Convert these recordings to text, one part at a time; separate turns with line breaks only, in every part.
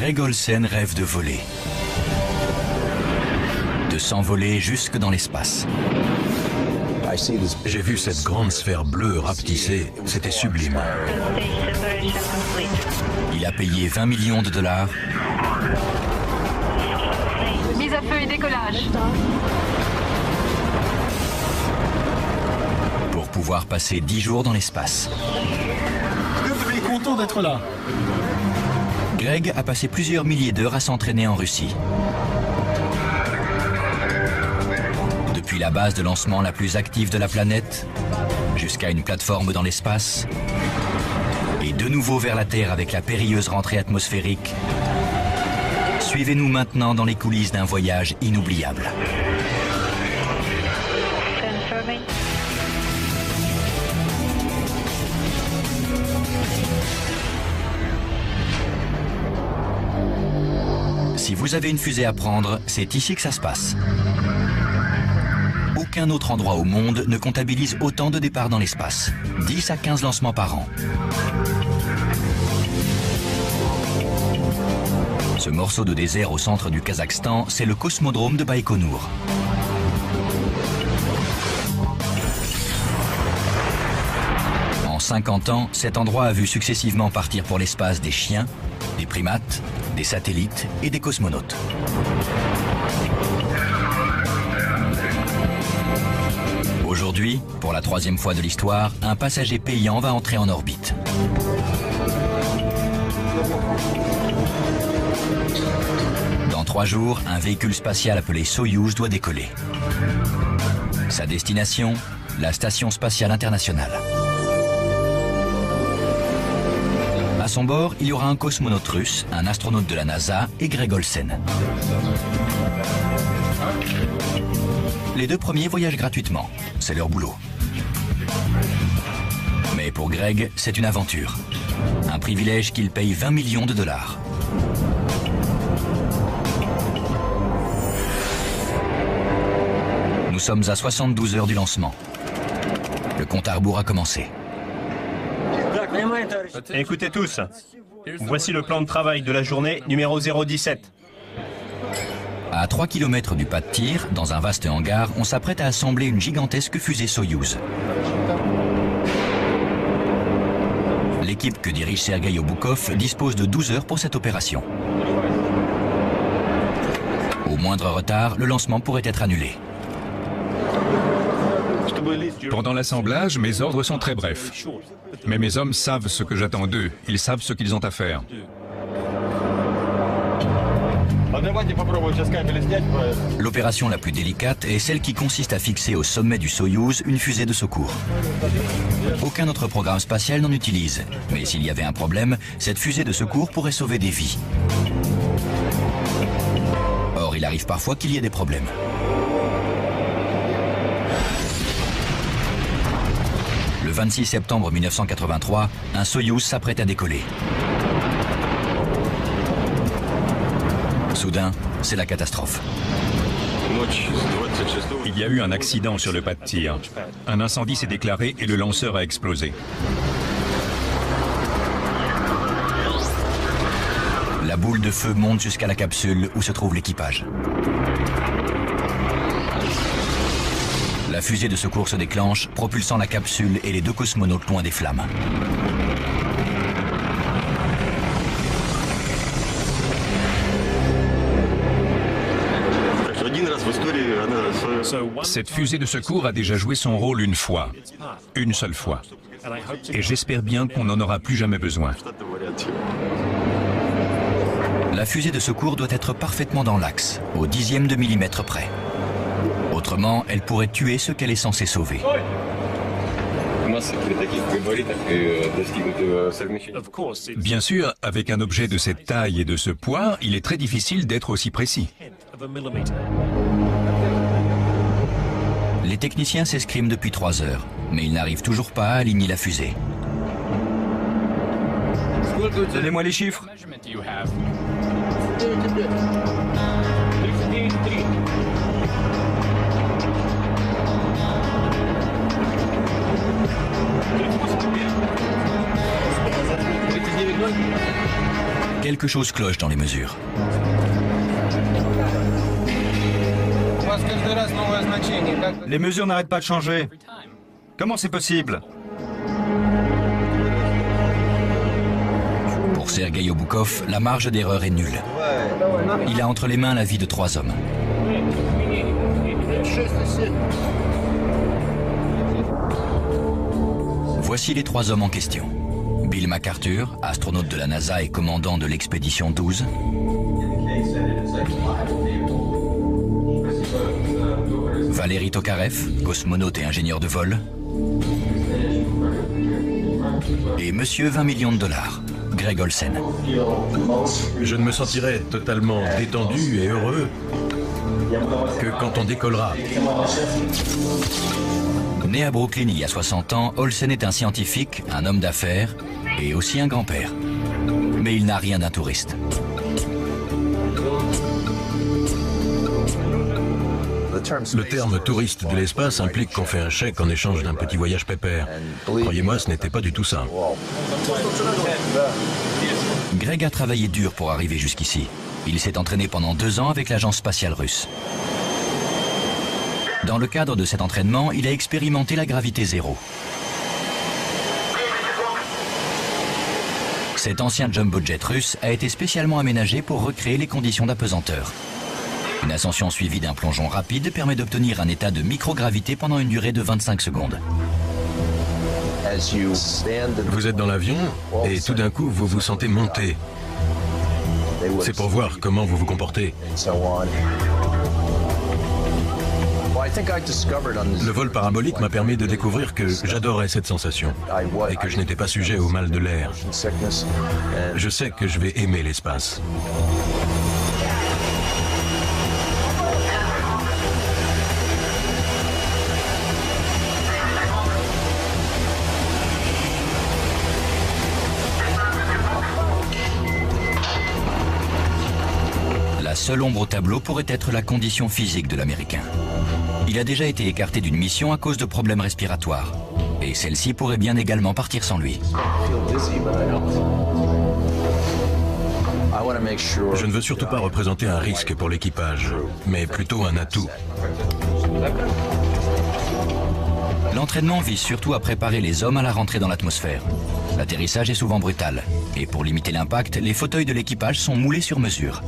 Greg Olsen rêve de voler. De s'envoler jusque dans l'espace.
J'ai vu cette grande sphère bleue rapetisser, c'était sublime.
Il a payé 20 millions de dollars.
Mise à feu et décollage.
Pour pouvoir passer 10 jours dans l'espace.
Je suis content d'être là.
Greg a passé plusieurs milliers d'heures à s'entraîner en Russie. Depuis la base de lancement la plus active de la planète, jusqu'à une plateforme dans l'espace, et de nouveau vers la Terre avec la périlleuse rentrée atmosphérique. Suivez-nous maintenant dans les coulisses d'un voyage inoubliable. Si vous avez une fusée à prendre, c'est ici que ça se passe. Aucun autre endroit au monde ne comptabilise autant de départs dans l'espace. 10 à 15 lancements par an. Ce morceau de désert au centre du Kazakhstan, c'est le cosmodrome de Baïkonour. En 50 ans, cet endroit a vu successivement partir pour l'espace des chiens, des primates, des satellites et des cosmonautes. Aujourd'hui, pour la 3e fois de l'histoire, un passager payant va entrer en orbite. Dans 3 jours, un véhicule spatial appelé Soyouz doit décoller. Sa destination, la Station spatiale internationale. À son bord, il y aura un cosmonaute russe, un astronaute de la NASA et Greg Olsen. Les 2 premiers voyagent gratuitement, c'est leur boulot. Mais pour Greg, c'est une aventure. Un privilège qu'il paye 20 millions de dollars. Nous sommes à 72 heures du lancement. Le compte à rebours a commencé.
Écoutez tous, voici le plan de travail de la journée numéro 017.
À 3 km du pas de tir, dans un vaste hangar, on s'apprête à assembler une gigantesque fusée Soyouz. L'équipe que dirige Sergueï Oboukov dispose de 12 heures pour cette opération. Au moindre retard, le lancement pourrait être annulé.
Pendant l'assemblage, mes ordres sont très brefs. Mais mes hommes savent ce que j'attends d'eux. Ils savent ce qu'ils ont à faire.
L'opération la plus délicate est celle qui consiste à fixer au sommet du Soyouz une fusée de secours. Aucun autre programme spatial n'en utilise. Mais s'il y avait un problème, cette fusée de secours pourrait sauver des vies. Or, il arrive parfois qu'il y ait des problèmes. Le 26 septembre 1983, un Soyouz s'apprête à décoller. Soudain, c'est la catastrophe.
Il y a eu un accident sur le pas de tir. Un incendie s'est déclaré et le lanceur a explosé.
La boule de feu monte jusqu'à la capsule où se trouve l'équipage. La fusée de secours se déclenche, propulsant la capsule et les 2 cosmonautes loin des flammes.
Cette fusée de secours a déjà joué son rôle une fois. Une seule fois. Et j'espère bien qu'on n'en aura plus jamais besoin.
La fusée de secours doit être parfaitement dans l'axe, au 10e de millimètre près. Autrement, elle pourrait tuer ce qu'elle est censée sauver.
Bien sûr, avec un objet de cette taille et de ce poids, il est très difficile d'être aussi précis.
Les techniciens s'escriment depuis 3 heures, mais ils n'arrivent toujours pas à aligner la fusée.
Donnez-moi les chiffres.
quelque chose cloche dans les mesures.
Les mesures n'arrêtent pas de changer. Comment c'est possible?
Pour Sergueï Oboukov, la marge d'erreur est nulle. Il a entre les mains la vie de 3 hommes. Voici les 3 hommes en question. Bill McArthur, astronaute de la NASA et commandant de l'expédition 12. Valéry Tokarev, cosmonaute et ingénieur de vol. Et Monsieur 20 millions de dollars, Greg Olsen.
Je ne me sentirai totalement détendu et heureux que quand on décollera.
Né à Brooklyn il y a 60 ans, Olsen est un scientifique, un homme d'affaires et aussi un grand-père. Mais il n'a rien d'un touriste.
Le terme touriste de l'espace implique qu'on fait un chèque en échange d'un petit voyage pépère. Croyez-moi, ce n'était pas du tout ça.
Greg a travaillé dur pour arriver jusqu'ici. Il s'est entraîné pendant 2 ans avec l'agence spatiale russe. Dans le cadre de cet entraînement, il a expérimenté la gravité zéro. Cet ancien jumbo jet russe a été spécialement aménagé pour recréer les conditions d'apesanteur. Une ascension suivie d'un plongeon rapide permet d'obtenir un état de microgravité pendant une durée de 25 secondes.
Vous êtes dans l'avion et tout d'un coup, vous vous sentez monter. C'est pour voir comment vous vous comportez. Le vol parabolique m'a permis de découvrir que j'adorais cette sensation et que je n'étais pas sujet au mal de l'air. Je sais que je vais aimer l'espace.
La seule ombre au tableau pourrait être la condition physique de l'Américain. Il a déjà été écarté d'une mission à cause de problèmes respiratoires. Et celle-ci pourrait bien également partir sans lui.
Je ne veux surtout pas représenter un risque pour l'équipage, mais plutôt un atout.
L'entraînement vise surtout à préparer les hommes à la rentrée dans l'atmosphère. L'atterrissage est souvent brutal. Et pour limiter l'impact, les fauteuils de l'équipage sont moulés sur mesure.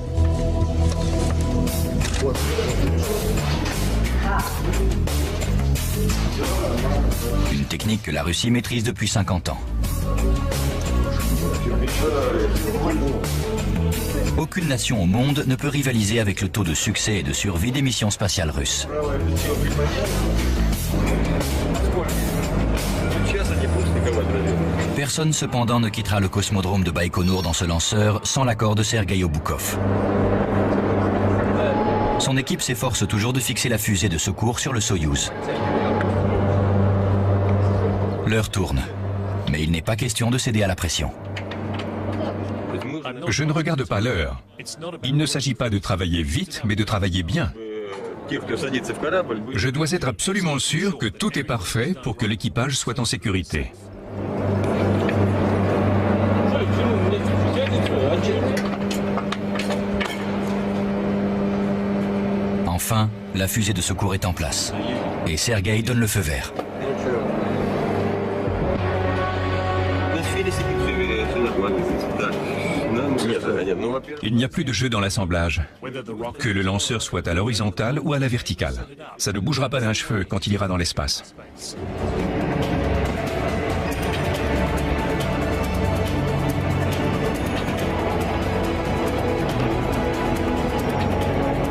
Une technique que la Russie maîtrise depuis 50 ans. Aucune nation au monde ne peut rivaliser avec le taux de succès et de survie des missions spatiales russes. Personne cependant ne quittera le cosmodrome de Baïkonour dans ce lanceur sans l'accord de Sergueï Oboukov. Son équipe s'efforce toujours de fixer la fusée de secours sur le Soyouz. L'heure tourne, mais il n'est pas question de céder à la pression.
Je ne regarde pas l'heure. Il ne s'agit pas de travailler vite, mais de travailler bien. Je dois être absolument sûr que tout est parfait pour que l'équipage soit en sécurité.
Enfin, la fusée de secours est en place. Et Sergueï donne le feu vert.
Il n'y a plus de jeu dans l'assemblage. Que le lanceur soit à l'horizontale ou à la verticale. Ça ne bougera pas d'un cheveu quand il ira dans l'espace.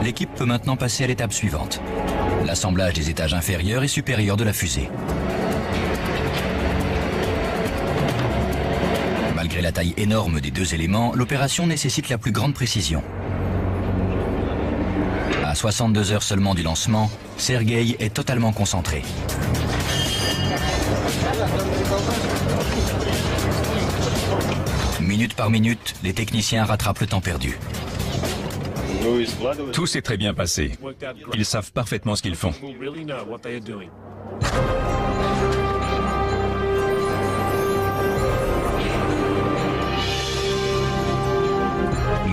L'équipe peut maintenant passer à l'étape suivante. L'assemblage des étages inférieurs et supérieurs de la fusée. Malgré la taille énorme des 2 éléments, l'opération nécessite la plus grande précision. À 62 heures seulement du lancement, Sergueï est totalement concentré. Minute par minute, les techniciens rattrapent le temps perdu.
Tout s'est très bien passé. Ils savent parfaitement ce qu'ils font.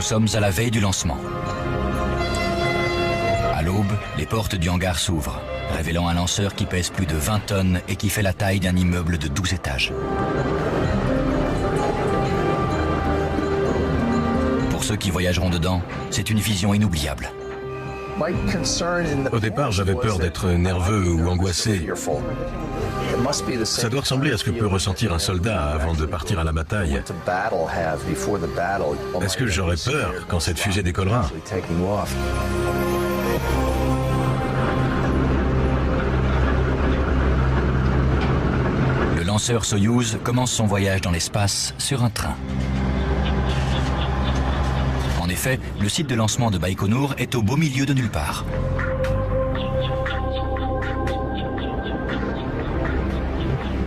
Nous sommes à la veille du lancement. À l'aube, les portes du hangar s'ouvrent, révélant un lanceur qui pèse plus de 20 tonnes et qui fait la taille d'un immeuble de 12 étages. Pour ceux qui voyageront dedans, c'est une vision inoubliable.
Au départ, j'avais peur d'être nerveux ou angoissé. Ça doit ressembler à ce que peut ressentir un soldat avant de partir à la bataille. Est-ce que j'aurai peur quand cette fusée décollera?
Le lanceur Soyouz commence son voyage dans l'espace sur un train. En effet, le site de lancement de Baïkonour est au beau milieu de nulle part.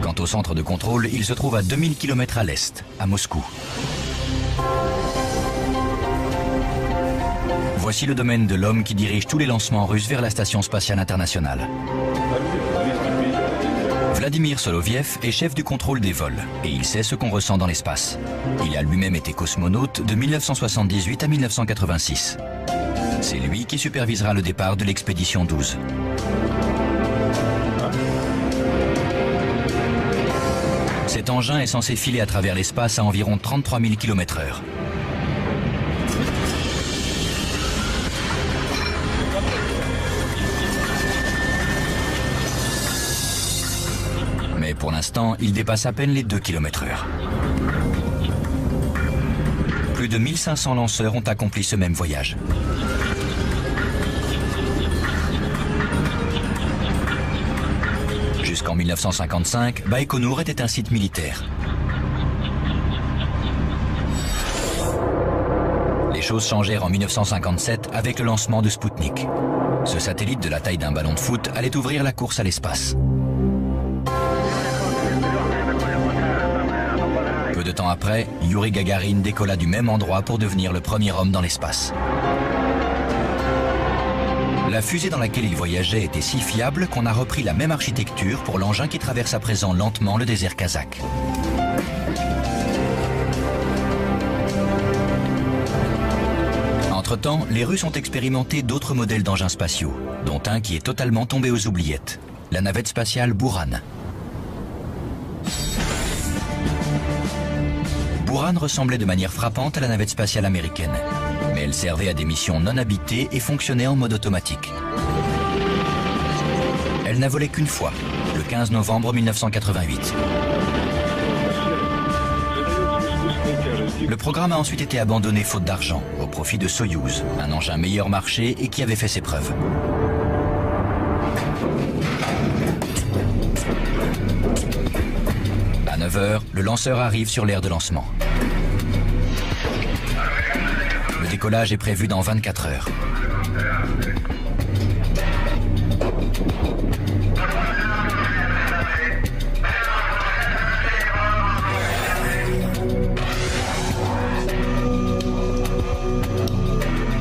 Quant au centre de contrôle, il se trouve à 2000 km à l'est, à Moscou. Voici le domaine de l'homme qui dirige tous les lancements russes vers la Station spatiale internationale. Vladimir Soloviev est chef du contrôle des vols et il sait ce qu'on ressent dans l'espace. Il a lui-même été cosmonaute de 1978 à 1986. C'est lui qui supervisera le départ de l'expédition 12. Cet engin est censé filer à travers l'espace à environ 33 000 km/h. Mais pour l'instant, il dépasse à peine les 2 km/h. Plus de 1500 lanceurs ont accompli ce même voyage. Jusqu'en 1955, Baïkonour était un site militaire. Les choses changèrent en 1957 avec le lancement de Spoutnik. Ce satellite de la taille d'un ballon de foot allait ouvrir la course à l'espace. Peu de temps après, Youri Gagarin décolla du même endroit pour devenir le premier homme dans l'espace. La fusée dans laquelle il voyageait était si fiable qu'on a repris la même architecture pour l'engin qui traverse à présent lentement le désert kazakh. Entre-temps, les Russes ont expérimenté d'autres modèles d'engins spatiaux, dont un qui est totalement tombé aux oubliettes, la navette spatiale Buran. Buran ressemblait de manière frappante à la navette spatiale américaine, mais elle servait à des missions non habitées et fonctionnait en mode automatique. Elle n'a volé qu'une fois, le 15 novembre 1988. Le programme a ensuite été abandonné faute d'argent, au profit de Soyouz, un engin meilleur marché et qui avait fait ses preuves. À 9 h, le lanceur arrive sur l'aire de lancement. Le décollage est prévu dans 24 heures.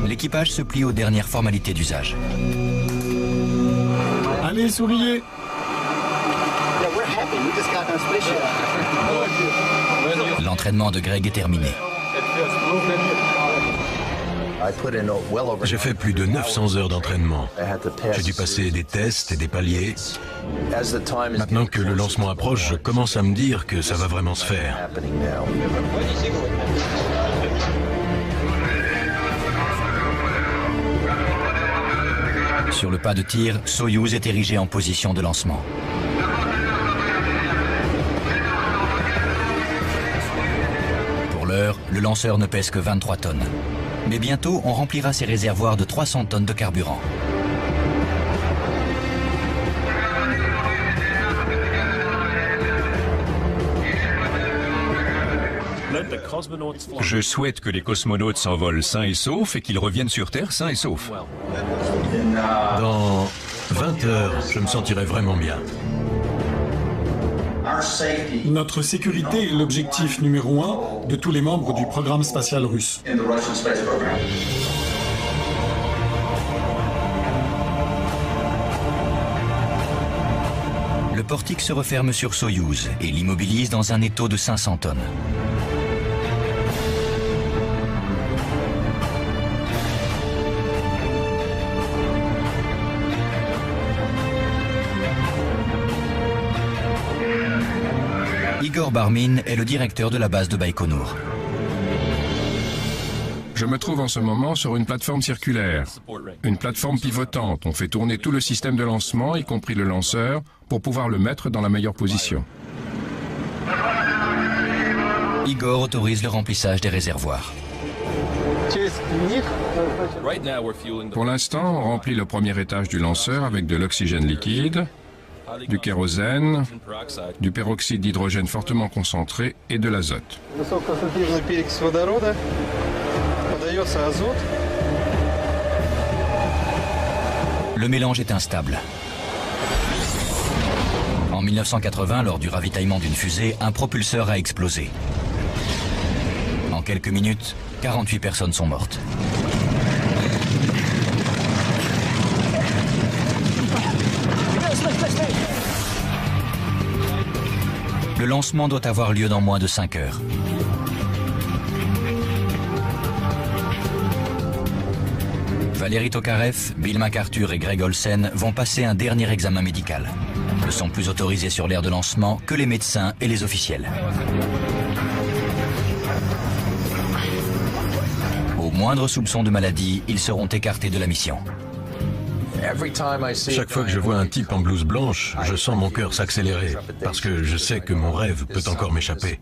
L'équipage se plie aux dernières formalités d'usage.
Allez, souriez.
L'entraînement de Greg est terminé.
J'ai fait plus de 900 heures d'entraînement. J'ai dû passer des tests et des paliers. Maintenant que le lancement approche, je commence à me dire que ça va vraiment se faire.
Sur le pas de tir, Soyouz est érigé en position de lancement. Pour l'heure, le lanceur ne pèse que 23 tonnes. Mais bientôt, on remplira ses réservoirs de 300 tonnes de carburant.
Je souhaite que les cosmonautes s'envolent sains et saufs et qu'ils reviennent sur Terre sains et saufs.
Dans 20 heures, je me sentirai vraiment bien.
Notre sécurité est l'objectif numéro 1 de tous les membres du programme spatial russe.
Le portique se referme sur Soyouz et l'immobilise dans un étau de 500 tonnes. Igor Barmin est le directeur de la base de Baïkonour.
Je me trouve en ce moment sur une plateforme circulaire, une plateforme pivotante. On fait tourner tout le système de lancement, y compris le lanceur, pour pouvoir le mettre dans la meilleure position.
Igor autorise le remplissage des réservoirs.
Pour l'instant, on remplit le premier étage du lanceur avec de l'oxygène liquide, du kérosène, du peroxyde d'hydrogène fortement concentré et de l'azote.
Le mélange est instable. En 1980, lors du ravitaillement d'une fusée, un propulseur a explosé. En quelques minutes, 48 personnes sont mortes. Le lancement doit avoir lieu dans moins de 5 heures. Valérie Tokarev, Bill McArthur et Greg Olsen vont passer un dernier examen médical. Ne sont plus autorisés sur l'aire de lancement que les médecins et les officiels. Au moindre soupçon de maladie, ils seront écartés de la mission.
Chaque fois que je vois un type en blouse blanche, je sens mon cœur s'accélérer, parce que je sais que mon rêve peut encore m'échapper.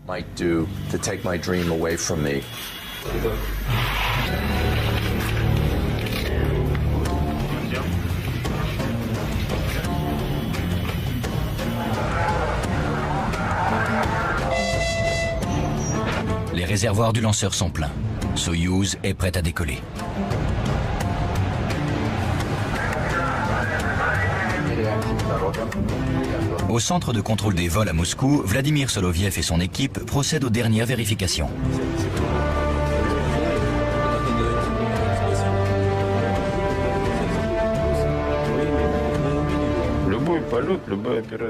Les réservoirs du lanceur sont pleins. Soyouz est prête à décoller. Au centre de contrôle des vols à Moscou, Vladimir Soloviev et son équipe procèdent aux dernières vérifications.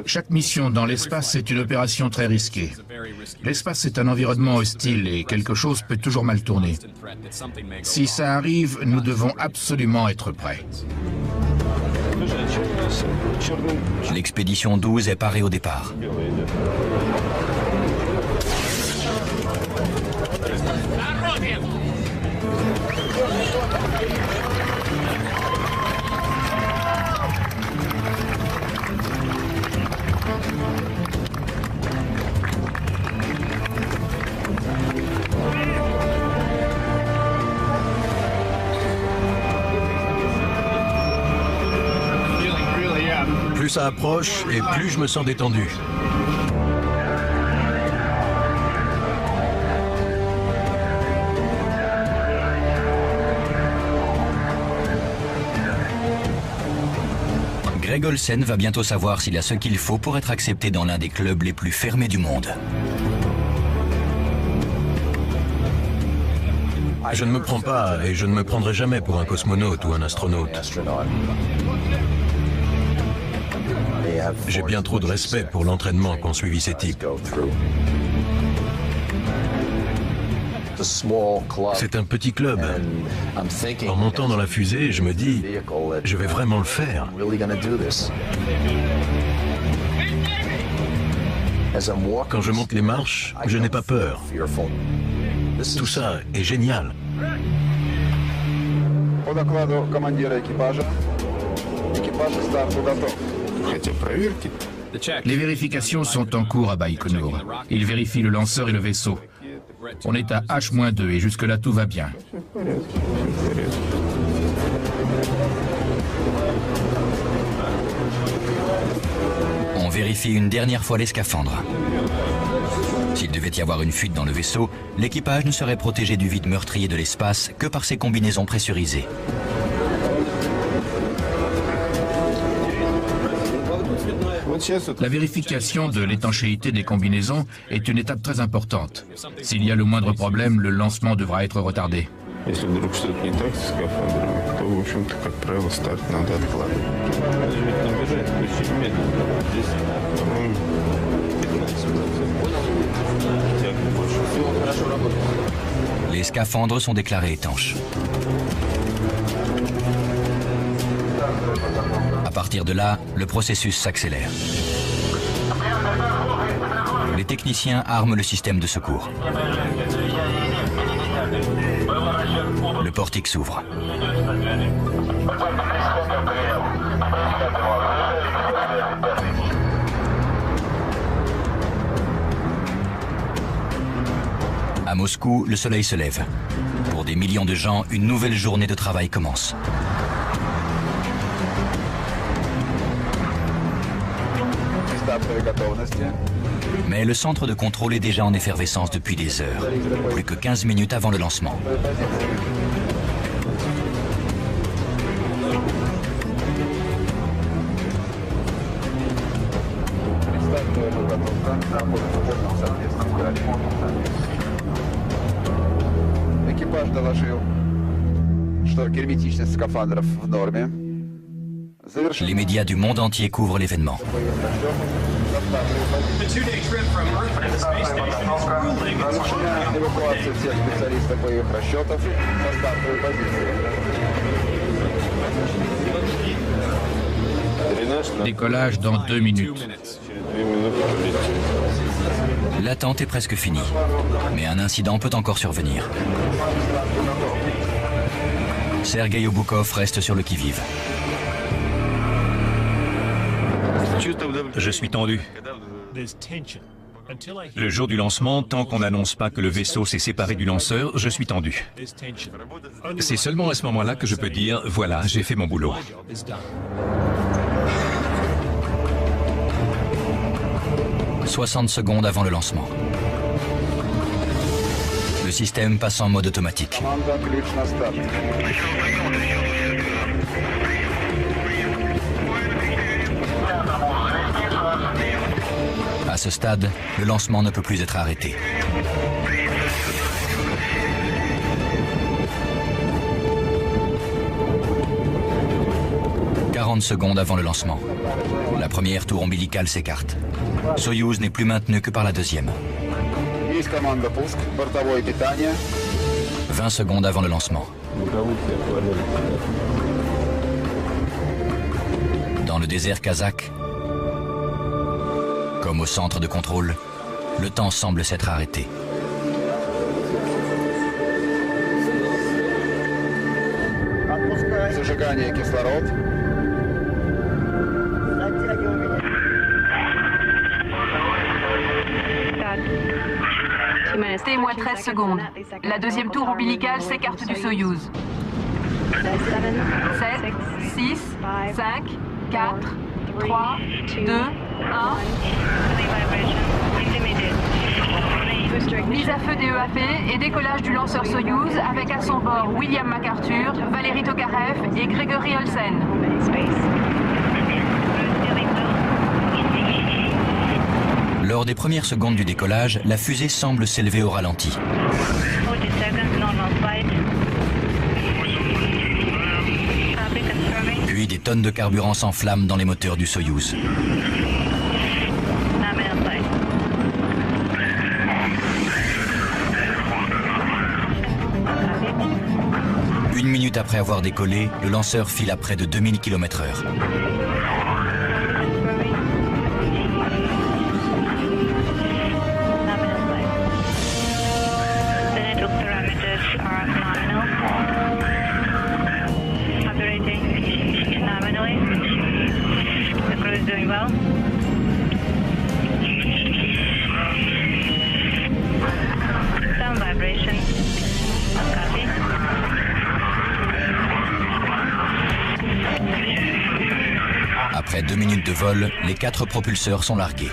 Chaque mission dans l'espace est une opération très risquée. L'espace est un environnement hostile et quelque chose peut toujours mal tourner. Si ça arrive, nous devons absolument être prêts.
L'expédition 12 est parée au départ.
Plus ça approche et plus je me sens détendu.
Greg Olsen va bientôt savoir s'il a ce qu'il faut pour être accepté dans l'un des clubs les plus fermés du monde.
Je ne me prends pas et je ne me prendrai jamais pour un cosmonaute ou un astronaute. J'ai bien trop de respect pour l'entraînement qu'ont suivi ces types. C'est un petit club. En montant dans la fusée, je me dis, je vais vraiment le faire. Quand je monte les marches, je n'ai pas peur. Tout ça est génial.
Les vérifications sont en cours à Baïkonour. Ils vérifient le lanceur et le vaisseau. On est à H-2 et jusque-là tout va bien.
On vérifie une dernière fois les scaphandres. S'il devait y avoir une fuite dans le vaisseau, l'équipage ne serait protégé du vide meurtrier de l'espace que par ses combinaisons pressurisées.
La vérification de l'étanchéité des combinaisons est une étape très importante. S'il y a le moindre problème, le lancement devra être retardé.
Les scaphandres sont déclarés étanches. À partir de là, le processus s'accélère. Les techniciens arment le système de secours. Le portique s'ouvre. À Moscou, le soleil se lève. Pour des millions de gens, une nouvelle journée de travail commence. Mais le centre de contrôle est déjà en effervescence depuis des heures, plus que 15 minutes avant le lancement. Les médias du monde entier couvrent l'événement.
Décollage dans 2 minutes.
L'attente est presque finie, mais un incident peut encore survenir. Sergei Oboukov reste sur le qui-vive.
Je suis tendu. Le jour du lancement, tant qu'on n'annonce pas que le vaisseau s'est séparé du lanceur, je suis tendu. C'est seulement à ce moment-là que je peux dire « Voilà, j'ai fait mon boulot ».
60 secondes avant le lancement. Le système passe en mode automatique. À ce stade, le lancement ne peut plus être arrêté. « 40 secondes avant le lancement. La première tour ombilicale s'écarte. Soyouz n'est plus maintenu que par la deuxième. 20 secondes avant le lancement. Dans le désert kazakh, comme au centre de contrôle, le temps semble s'être arrêté.
Restez-moi 13 secondes. La deuxième tour ombilicale s'écarte du Soyouz. 7, 6, 5, 4, 3, 2, 1. Mise à feu des EAP et décollage du lanceur Soyouz avec à son bord William McArthur, Valéry Tokarev et Gregory Olsen.
Lors des premières secondes du décollage, la fusée semble s'élever au ralenti. Puis des tonnes de carburant s'enflamment dans les moteurs du Soyouz. Une minute après avoir décollé, le lanceur file à près de 2000 km/h. Après 2 minutes de vol, les 4 propulseurs sont largués.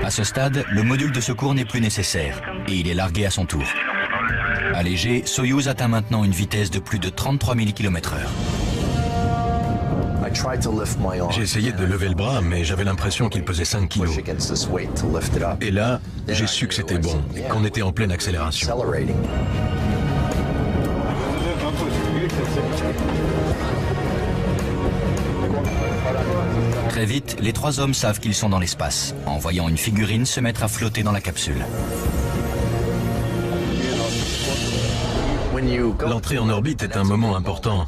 À ce stade, le module de secours n'est plus nécessaire et il est largué à son tour. Allégé, Soyouz atteint maintenant une vitesse de plus de 33 000 km/h.
J'ai essayé de lever le bras, mais j'avais l'impression qu'il pesait 5 kilos. Et là, j'ai su que c'était bon et qu'on était en pleine accélération.
Très vite, les 3 hommes savent qu'ils sont dans l'espace, en voyant une figurine se mettre à flotter dans la capsule.
L'entrée en orbite est un moment important.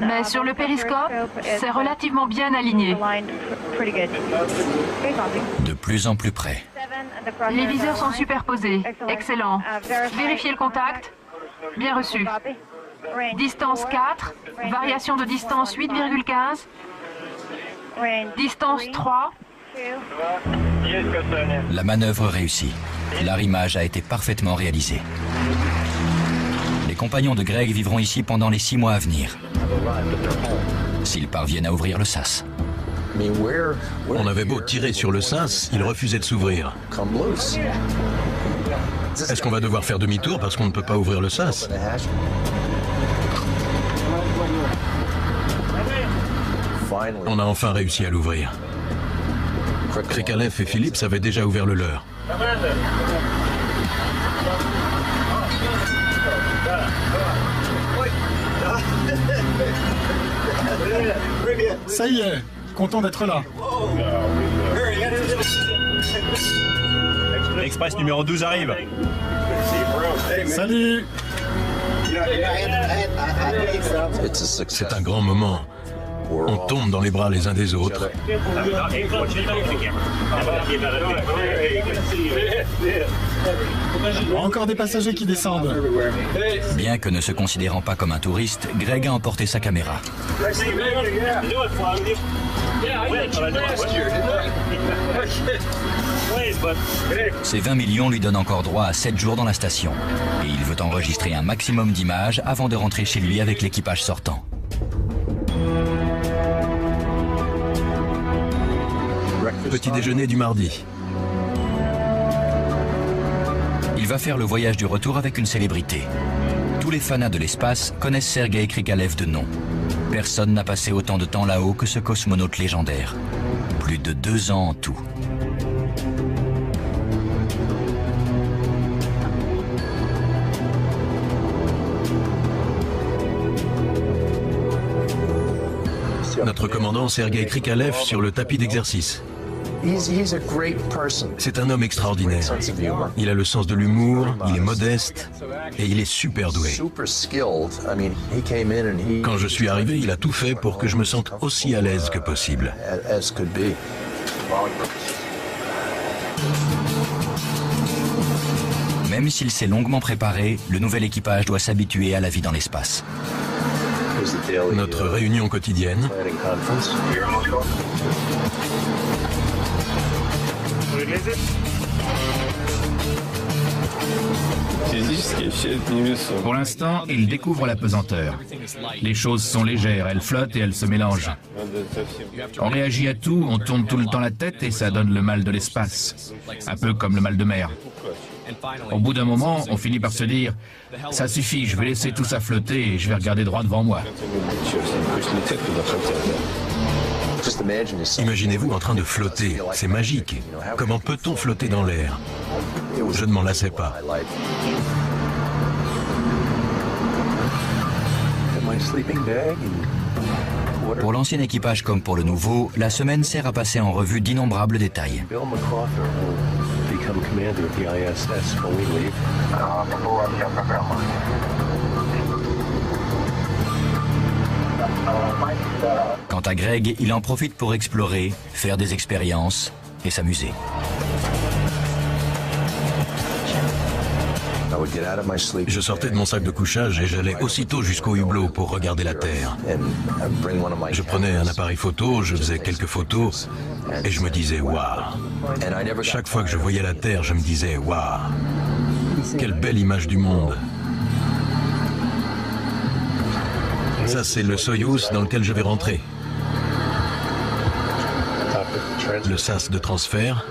Mais sur le périscope, c'est relativement bien aligné.
De plus en plus près.
Les viseurs sont superposés. Excellent. Vérifiez le contact. Bien reçu. Distance 4. Variation de distance 8,15. Distance 3.
La manœuvre réussit. L'arrimage a été parfaitement réalisé. Les compagnons de Greg vivront ici pendant les 6 mois à venir. S'ils parviennent à ouvrir le sas.
On avait beau tirer sur le sas, il refusait de s'ouvrir. Est-ce qu'on va devoir faire demi-tour parce qu'on ne peut pas ouvrir le sas? On a enfin réussi à l'ouvrir. Krikalev et Phillips avaient déjà ouvert le leur.
Ça y est, content d'être là.
Express numéro 12 arrive.
Salut!
C'est un grand moment. On tombe dans les bras les uns des autres.
Encore des passagers qui descendent.
Bien que ne se considérant pas comme un touriste, Greg a emporté sa caméra. Ces 20 millions lui donnent encore droit à 7 jours dans la station. Et il veut enregistrer un maximum d'images avant de rentrer chez lui avec l'équipage sortant.
Petit déjeuner du mardi.
Il va faire le voyage du retour avec une célébrité. Tous les fanas de l'espace connaissent Sergei Krikalev de nom. Personne n'a passé autant de temps là-haut que ce cosmonaute légendaire. Plus de 2 ans en tout.
Notre commandant Sergei Krikalev sur le tapis d'exercice. C'est un homme extraordinaire. Il a le sens de l'humour, il est modeste et il est super doué. Quand je suis arrivé, il a tout fait pour que je me sente aussi à l'aise que possible.
Même s'il s'est longuement préparé, le nouvel équipage doit s'habituer à la vie dans l'espace.
Notre réunion quotidienne.
Pour l'instant, il découvre la pesanteur. Les choses sont légères, elles flottent et elles se mélangent. On réagit à tout, on tourne tout le temps la tête et ça donne le mal de l'espace. Un peu comme le mal de mer. Au bout d'un moment, on finit par se dire « Ça suffit, je vais laisser tout ça flotter et je vais regarder droit devant moi. »
Imaginez-vous en train de flotter, c'est magique. Comment peut-on flotter dans l'air? Je ne m'en lassais pas.
Pour l'ancien équipage comme pour le nouveau, la semaine sert à passer en revue d'innombrables détails. Quant à Greg, il en profite pour explorer, faire des expériences et s'amuser.
Je sortais de mon sac de couchage et j'allais aussitôt jusqu'au hublot pour regarder la Terre. Je prenais un appareil photo, je faisais quelques photos et je me disais « Waouh !» Chaque fois que je voyais la Terre, je me disais « Waouh ! Quelle belle image du monde !» Ça, c'est le Soyouz dans lequel je vais rentrer. Le sas de transfert.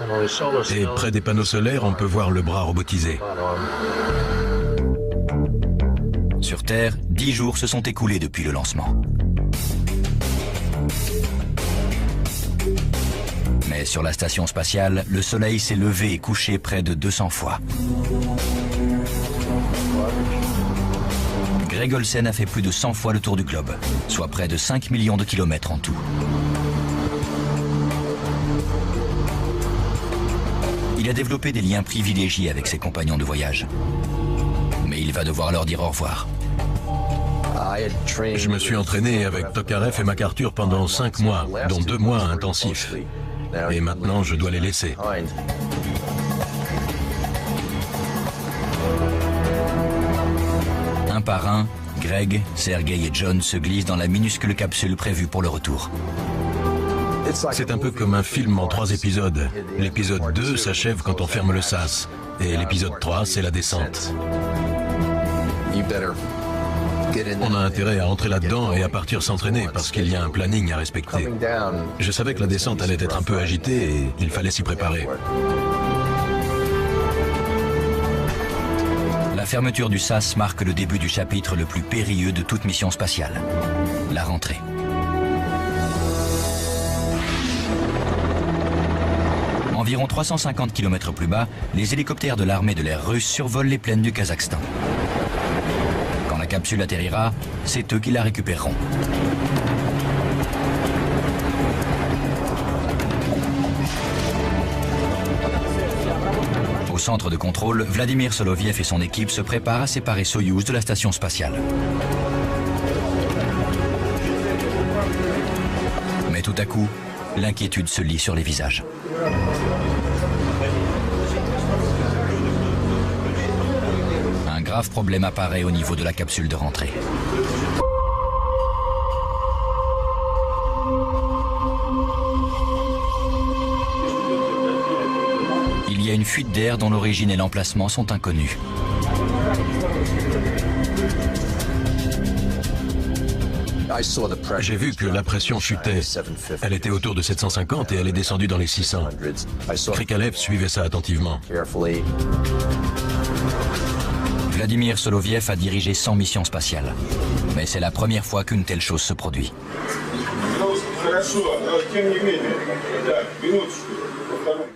Et près des panneaux solaires, on peut voir le bras robotisé.
Sur Terre, 10 jours se sont écoulés depuis le lancement. Mais sur la station spatiale, le soleil s'est levé et couché près de 200 fois. Greg Olsen a fait plus de 100 fois le tour du globe, soit près de 5 millions de kilomètres en tout. Il a développé des liens privilégiés avec ses compagnons de voyage. Mais il va devoir leur dire au revoir.
Je me suis entraîné avec Tokarev et MacArthur pendant 5 mois, dont 2 mois intensifs. Et maintenant, je dois les laisser.
Un par un, Greg, Sergei et John se glissent dans la minuscule capsule prévue pour le retour.
C'est un peu comme un film en 3 épisodes. L'épisode 2 s'achève quand on ferme le sas. Et l'épisode 3, c'est la descente. On a intérêt à entrer là-dedans et à partir s'entraîner parce qu'il y a un planning à respecter. Je savais que la descente allait être un peu agitée et il fallait s'y préparer.
La fermeture du SAS marque le début du chapitre le plus périlleux de toute mission spatiale, la rentrée. Environ 350 km plus bas, les hélicoptères de l'armée de l'air russe survolent les plaines du Kazakhstan. Quand la capsule atterrira, c'est eux qui la récupéreront. Au centre de contrôle, Vladimir Soloviev et son équipe se préparent à séparer Soyouz de la station spatiale. Mais tout à coup, l'inquiétude se lit sur les visages. Un grave problème apparaît au niveau de la capsule de rentrée. Il y a une fuite d'air dont l'origine et l'emplacement sont inconnus.
J'ai vu que la pression chutait. Elle était autour de 750 et elle est descendue dans les 600. Krikalev suivait ça attentivement.
Vladimir Soloviev a dirigé 100 missions spatiales. Mais c'est la première fois qu'une telle chose se produit.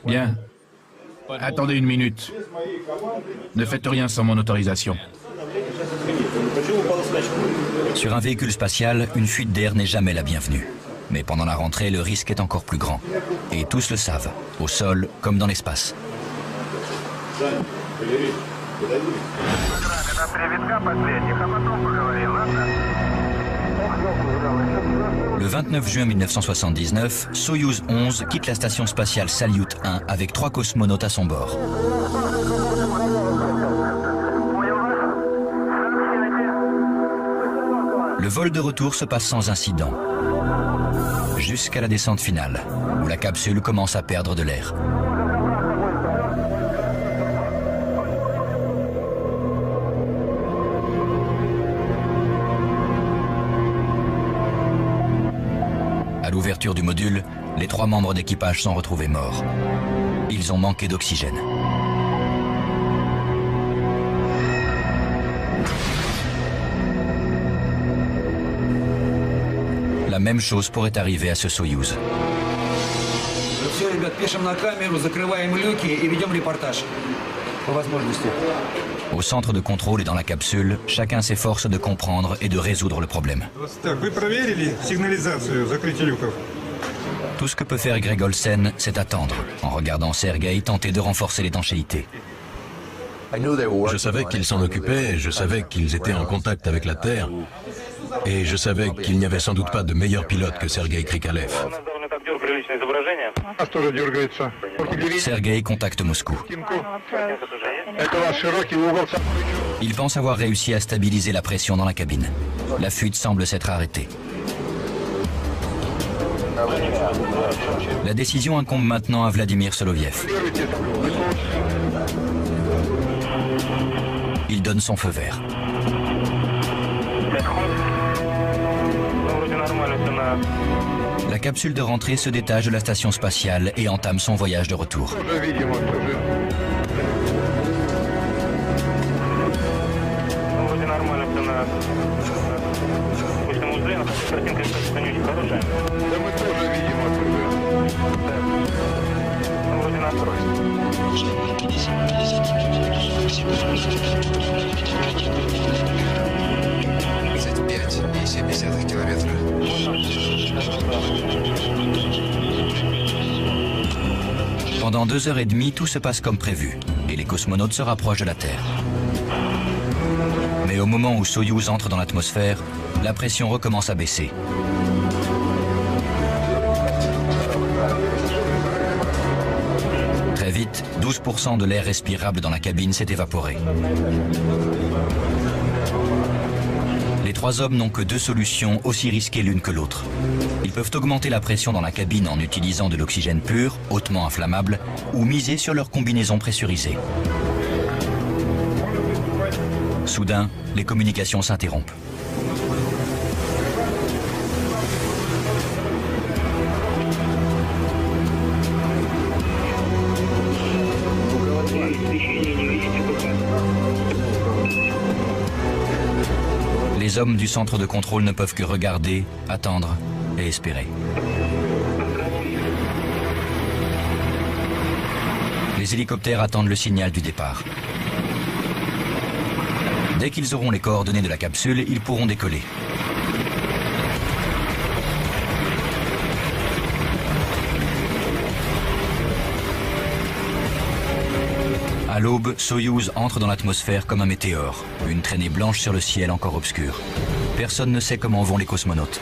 Bien. Attendez une minute. Ne faites rien sans mon autorisation.
Sur un véhicule spatial, une fuite d'air n'est jamais la bienvenue. Mais pendant la rentrée, le risque est encore plus grand. Et tous le savent, au sol comme dans l'espace. Le 29 juin 1979, Soyouz 11 quitte la station spatiale Salyut 1 avec 3 cosmonautes à son bord. Le vol de retour se passe sans incident, jusqu'à la descente finale, où la capsule commence à perdre de l'air. À l'ouverture du module, les 3 membres d'équipage sont retrouvés morts. Ils ont manqué d'oxygène. La même chose pourrait arriver à ce Soyouz. Au centre de contrôle et dans la capsule, chacun s'efforce de comprendre et de résoudre le problème. Tout ce que peut faire Greg Olsen, c'est attendre, en regardant Sergei tenter de renforcer l'étanchéité.
Je savais qu'ils s'en occupaient, je savais qu'ils étaient en contact avec la Terre, et je savais qu'il n'y avait sans doute pas de meilleur pilote que Sergei Krikalev. Sergei contacte Moscou. Il pense avoir réussi à stabiliser la pression dans la cabine. La fuite semble s'être arrêtée. La décision incombe maintenant à Vladimir Soloviev. Il donne son feu vert. La capsule de rentrée se détache de la station spatiale et entame son voyage de retour. Pendant 2h30, tout se passe comme prévu et les cosmonautes se rapprochent de la Terre. Mais
Mais au moment où Soyouz entre dans l'atmosphère, la pression recommence à baisser. Très vite, 12% de l'air respirable dans la cabine s'est évaporé. Les trois hommes n'ont que deux solutions aussi risquées l'une que l'autre. Ils peuvent augmenter la pression dans la cabine en utilisant de l'oxygène pur, hautement inflammable, ou miser sur leur combinaison pressurisée. Soudain, les communications s'interrompent. Les hommes du centre de contrôle ne peuvent que regarder, attendre et espérer. Les hélicoptères attendent le signal du départ. Dès qu'ils auront les coordonnées de la capsule, ils pourront décoller. À l'aube, Soyouz entre dans l'atmosphère comme un météore, une traînée blanche sur le ciel encore obscur. Personne ne sait comment vont les cosmonautes.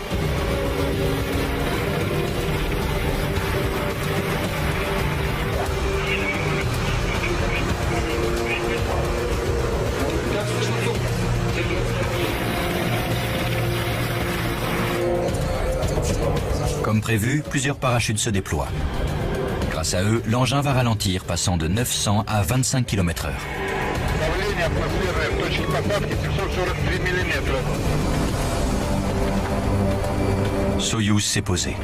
Comme prévu, plusieurs parachutes se déploient. Grâce à eux, l'engin va ralentir, passant de 900 à 25 km/h. Soyouz s'est posé.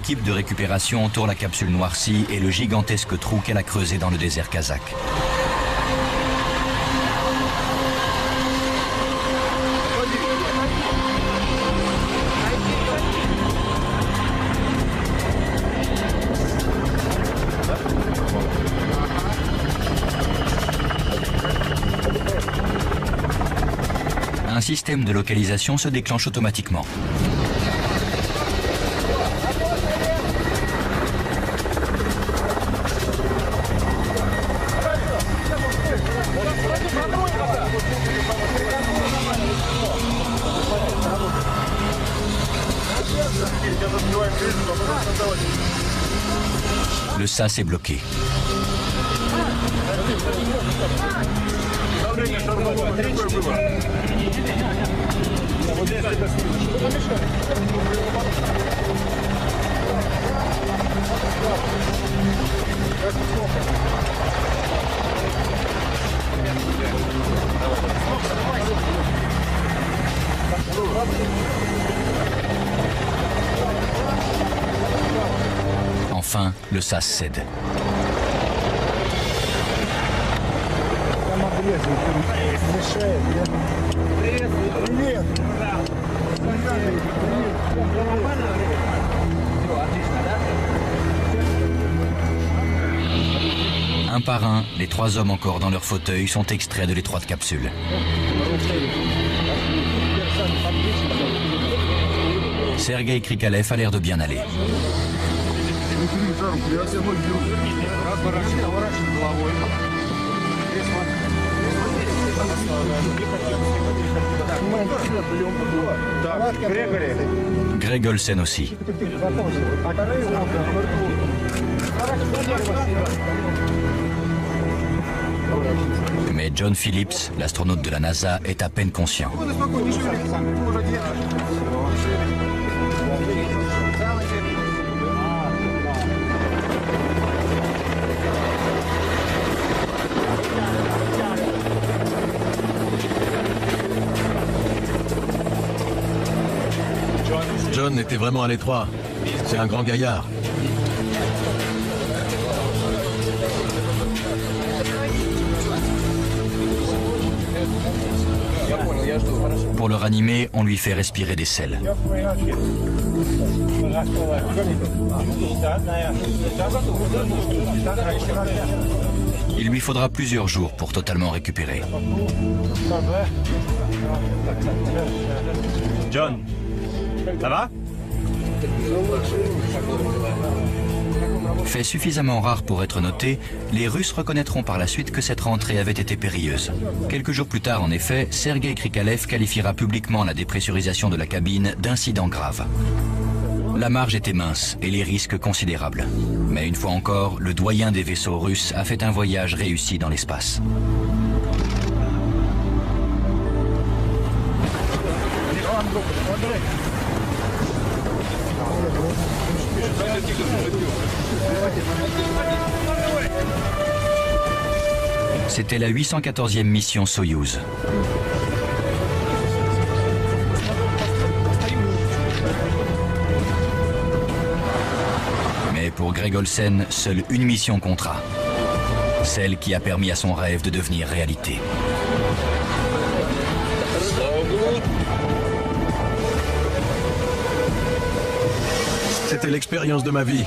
L'équipe de récupération entoure la capsule noircie et le gigantesque trou qu'elle a creusé dans le désert kazakh. Un système de localisation se déclenche automatiquement. Le sas est bloqué. Enfin, le sas cède. Un par un, les trois hommes encore dans leur fauteuil sont extraits de l'étroite capsule. Sergueï Krikalev a l'air de bien aller. Greg Olsen aussi. Mais John Phillips, l'astronaute de la NASA, est à peine conscient.
John était vraiment à l'étroit. C'est un grand gaillard.
Pour le ranimer, on lui fait respirer des sels. Il lui faudra plusieurs jours pour totalement récupérer.
John, ça va?
Fait suffisamment rare pour être noté, les Russes reconnaîtront par la suite que cette rentrée avait été périlleuse. Quelques jours plus tard, en effet, Sergei Krikalev qualifiera publiquement la dépressurisation de la cabine d'incident grave. La marge était mince et les risques considérables. Mais une fois encore, le doyen des vaisseaux russes a fait un voyage réussi dans l'espace. C'était la 814e mission Soyouz. Mais pour Greg Olsen, seule une mission comptera. Celle qui a permis à son rêve de devenir réalité.
C'était l'expérience de ma vie.